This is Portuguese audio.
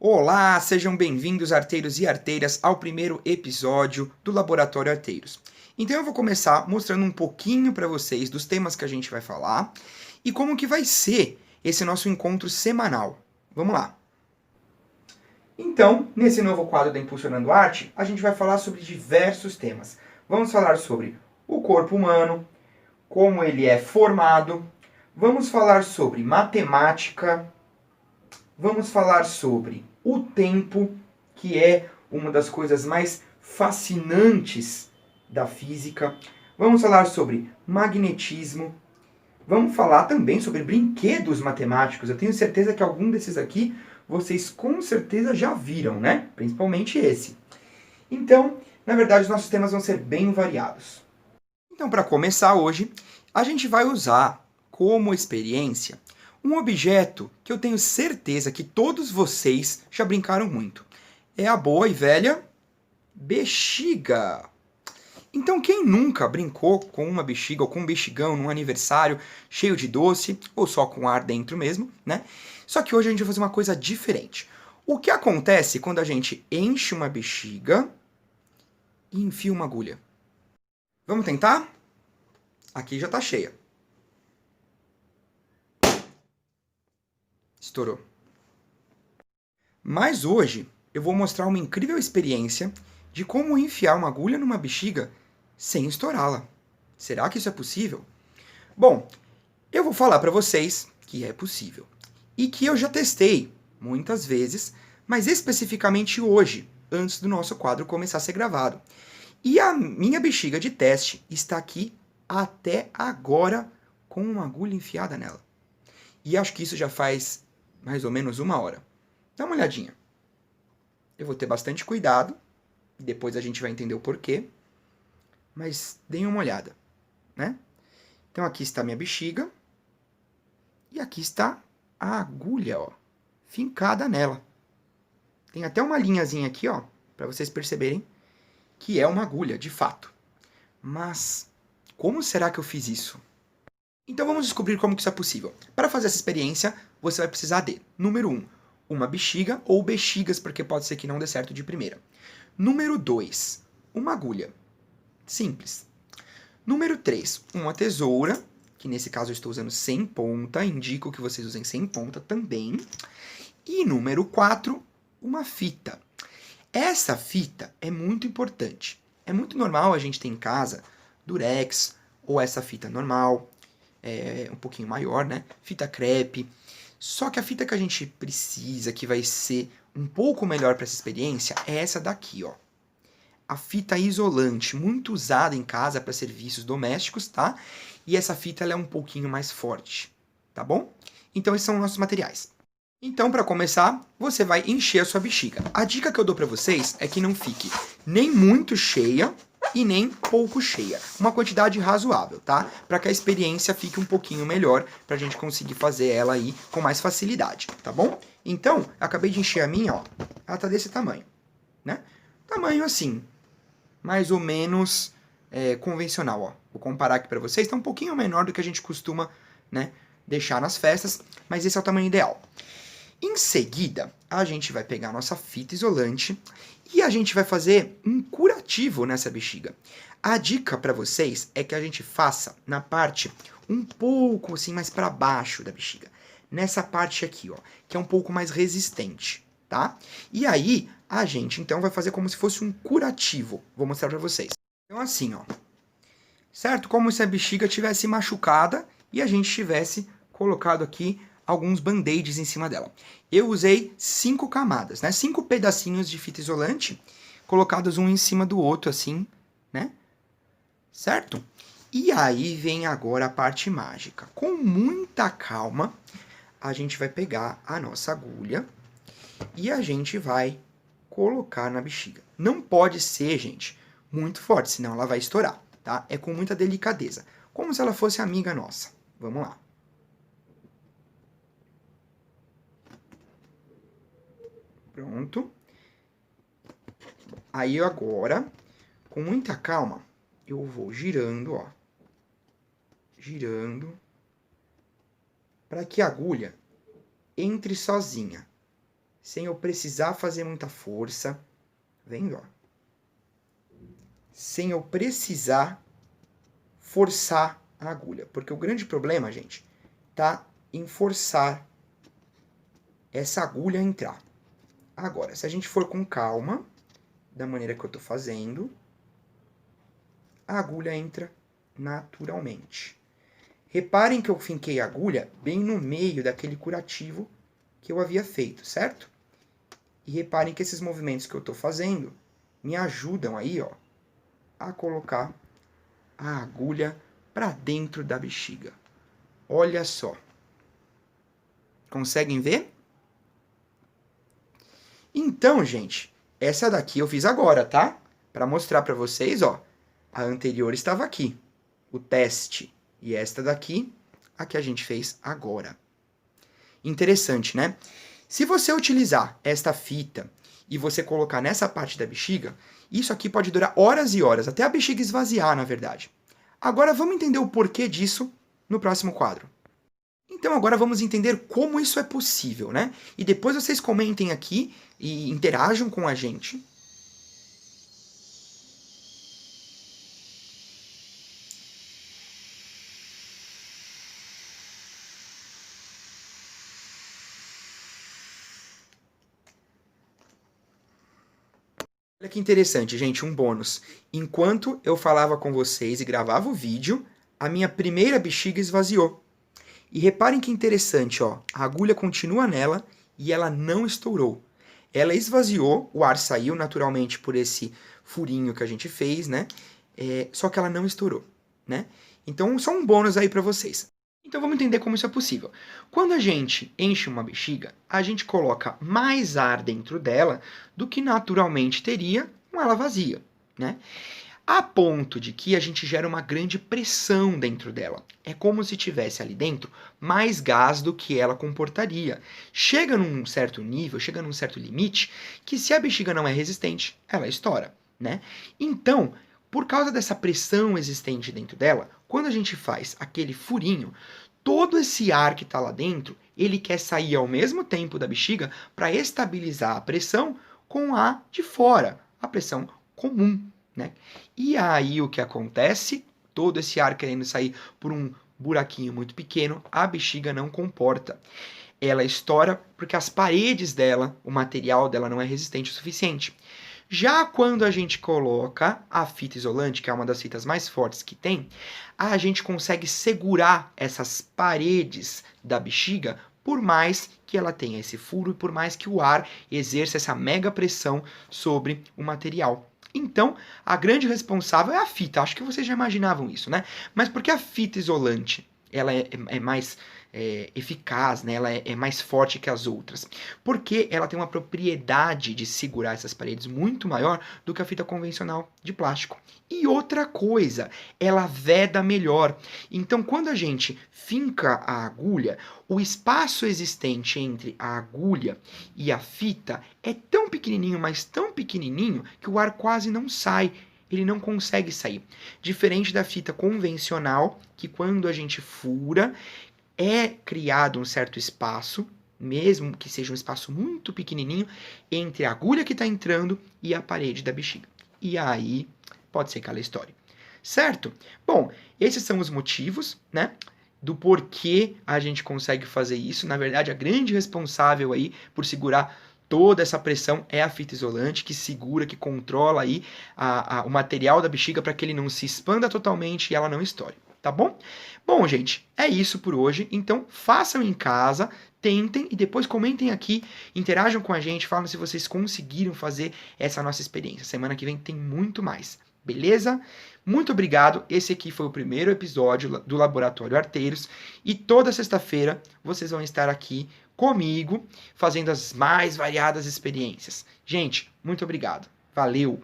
Olá, sejam bem-vindos, arteiros e arteiras, ao primeiro episódio do Laboratório Arteiros. Então eu vou começar mostrando um pouquinho para vocês dos temas que a gente vai falar e como que vai ser esse nosso encontro semanal. Vamos lá! Então, nesse novo quadro da Impulsionando Arte, a gente vai falar sobre diversos temas. Vamos falar sobre o corpo humano, como ele é formado, vamos falar sobre matemática, vamos falar sobre o tempo, que é uma das coisas mais fascinantes da física. Vamos falar sobre magnetismo. Vamos falar também sobre brinquedos matemáticos. Eu tenho certeza que algum desses aqui vocês com certeza já viram, né? Principalmente esse. Então, na verdade, os nossos temas vão ser bem variados. Então, para começar hoje, a gente vai usar como experiência um objeto que eu tenho certeza que todos vocês já brincaram muito. É a boa e velha bexiga. Então, quem nunca brincou com uma bexiga ou com um bexigão num aniversário cheio de doce, ou só com ar dentro mesmo, né? Só que hoje a gente vai fazer uma coisa diferente. O que acontece quando a gente enche uma bexiga e enfia uma agulha? Vamos tentar? Aqui já está cheia. Estourou. Mas hoje eu vou mostrar uma incrível experiência de como enfiar uma agulha numa bexiga sem estourá-la. Será que isso é possível? Bom, eu vou falar para vocês que é possível e que eu já testei muitas vezes, mas especificamente hoje, antes do nosso quadro começar a ser gravado. E a minha bexiga de teste está aqui até agora com uma agulha enfiada nela. E acho que isso já faz mais ou menos 1 hora. Dá uma olhadinha. Eu vou ter bastante cuidado, depois a gente vai entender o porquê, mas deem uma olhada, né? Então aqui está a minha bexiga e aqui está a agulha, ó, fincada nela. Tem até uma linhazinha aqui, ó, para vocês perceberem que é uma agulha, de fato. Mas como será que eu fiz isso? Então vamos descobrir como que isso é possível. Para fazer essa experiência, você vai precisar de, número 1, uma bexiga ou bexigas, porque pode ser que não dê certo de primeira. Número 2, uma agulha. Simples. Número 3, uma tesoura, que nesse caso eu estou usando sem ponta, indico que vocês usem sem ponta também. E número 4, uma fita. Essa fita é muito importante. É muito normal a gente ter em casa durex ou essa fita normal, um pouquinho maior, né? Fita crepe. Só que a fita que a gente precisa, que vai ser um pouco melhor para essa experiência, é essa daqui, ó. A fita isolante, muito usada em casa para serviços domésticos, tá? E essa fita ela é um pouquinho mais forte, tá bom? Então esses são os nossos materiais. Então, para começar, você vai encher a sua bexiga. A dica que eu dou para vocês é que não fique nem muito cheia e nem pouco cheia. Uma quantidade razoável, tá? Para que a experiência fique um pouquinho melhor, para a gente conseguir fazer ela aí com mais facilidade, tá bom? Então, acabei de encher a minha, ó. Ela tá desse tamanho, né? Tamanho assim, mais ou menos convencional, ó. Vou comparar aqui para vocês, tá um pouquinho menor do que a gente costuma, né, deixar nas festas, mas esse é o tamanho ideal. Em seguida, a gente vai pegar a nossa fita isolante e a gente vai fazer um curativo nessa bexiga. A dica para vocês é que a gente faça na parte um pouco assim mais para baixo da bexiga. Nessa parte aqui, ó, que é um pouco mais resistente, tá? E aí, a gente então vai fazer como se fosse um curativo. Vou mostrar para vocês. Então assim, ó. Certo? Como se a bexiga tivesse machucada e a gente tivesse colocado aqui alguns band-aids em cima dela. Eu usei 5 camadas, né? 5 pedacinhos de fita isolante, colocados um em cima do outro, assim, né? Certo? E aí vem agora a parte mágica. Com muita calma, a gente vai pegar a nossa agulha e a gente vai colocar na bexiga. Não pode ser, gente, muito forte, senão ela vai estourar, tá? É com muita delicadeza, como se ela fosse amiga nossa. Vamos lá. Pronto. Aí agora, com muita calma, eu vou girando, ó. Girando. Para que a agulha entre sozinha. sem eu precisar fazer muita força. Vendo, ó? Sem eu precisar forçar a agulha. Porque o grande problema, gente, tá em forçar essa agulha a entrar. Agora, se a gente for com calma, da maneira que eu tô fazendo, a agulha entra naturalmente. Reparem que eu finquei a agulha bem no meio daquele curativo que eu havia feito, certo? E reparem que esses movimentos que eu tô fazendo me ajudam aí, ó, a colocar a agulha para dentro da bexiga. Olha só. Conseguem ver? Então, gente, essa daqui eu fiz agora, tá? Para mostrar para vocês, ó. A anterior estava aqui, o teste. E esta daqui, a que a gente fez agora. Interessante, né? Se você utilizar esta fita e você colocar nessa parte da bexiga, isso aqui pode durar horas e horas, até a bexiga esvaziar, na verdade. Agora vamos entender o porquê disso no próximo quadro. Então agora vamos entender como isso é possível, né? E depois vocês comentem aqui e interajam com a gente. Olha que interessante, gente, um bônus. Enquanto eu falava com vocês e gravava o vídeo, a minha primeira bexiga esvaziou. E reparem que interessante, ó, a agulha continua nela e ela não estourou. Ela esvaziou, o ar saiu naturalmente por esse furinho que a gente fez, né? Só que ela não estourou, né? Então, só um bônus aí para vocês. Então, vamos entender como isso é possível. Quando a gente enche uma bexiga, a gente coloca mais ar dentro dela do que naturalmente teria com ela vazia, né? A ponto de que a gente gera uma grande pressão dentro dela. É como se tivesse ali dentro mais gás do que ela comportaria. Chega num certo nível, chega num certo limite, que se a bexiga não é resistente, ela estoura, né? Então, por causa dessa pressão existente dentro dela, quando a gente faz aquele furinho, todo esse ar que está lá dentro, ele quer sair ao mesmo tempo da bexiga para estabilizar a pressão com a de fora, a pressão comum, né? E aí o que acontece? Todo esse ar querendo sair por um buraquinho muito pequeno, a bexiga não comporta. Ela estoura porque as paredes dela, o material dela não é resistente o suficiente. Já quando a gente coloca a fita isolante, que é uma das fitas mais fortes que tem, a gente consegue segurar essas paredes da bexiga por mais que ela tenha esse furo e por mais que o ar exerça essa mega pressão sobre o material. Então, a grande responsável é a fita. Acho que vocês já imaginavam isso, né? Mas por que a fita isolante ela é mais eficaz, né? Ela é mais forte que as outras? Porque ela tem uma propriedade de segurar essas paredes muito maior do que a fita convencional de plástico. E outra coisa, ela veda melhor. Então, quando a gente finca a agulha, o espaço existente entre a agulha e a fita é tão pequenininho, mas tão pequenininho, que o ar quase não sai. Ele não consegue sair. Diferente da fita convencional, que quando a gente fura, é criado um certo espaço, mesmo que seja um espaço muito pequenininho, entre a agulha que está entrando e a parede da bexiga. E aí pode ser aquela história. Certo? Bom, esses são os motivos, né? Do porquê a gente consegue fazer isso. Na verdade, a grande responsável aí por segurar toda essa pressão é a fita isolante, que segura, que controla aí o material da bexiga para que ele não se expanda totalmente e ela não estoure, tá bom? Bom, gente, é isso por hoje. Então, façam em casa, tentem e depois comentem aqui, interajam com a gente, falam se vocês conseguiram fazer essa nossa experiência. Semana que vem tem muito mais, beleza? Muito obrigado. Esse aqui foi o primeiro episódio do Laboratório Arteiros e toda sexta-feira vocês vão estar aqui comigo, fazendo as mais variadas experiências. Gente, muito obrigado. Valeu!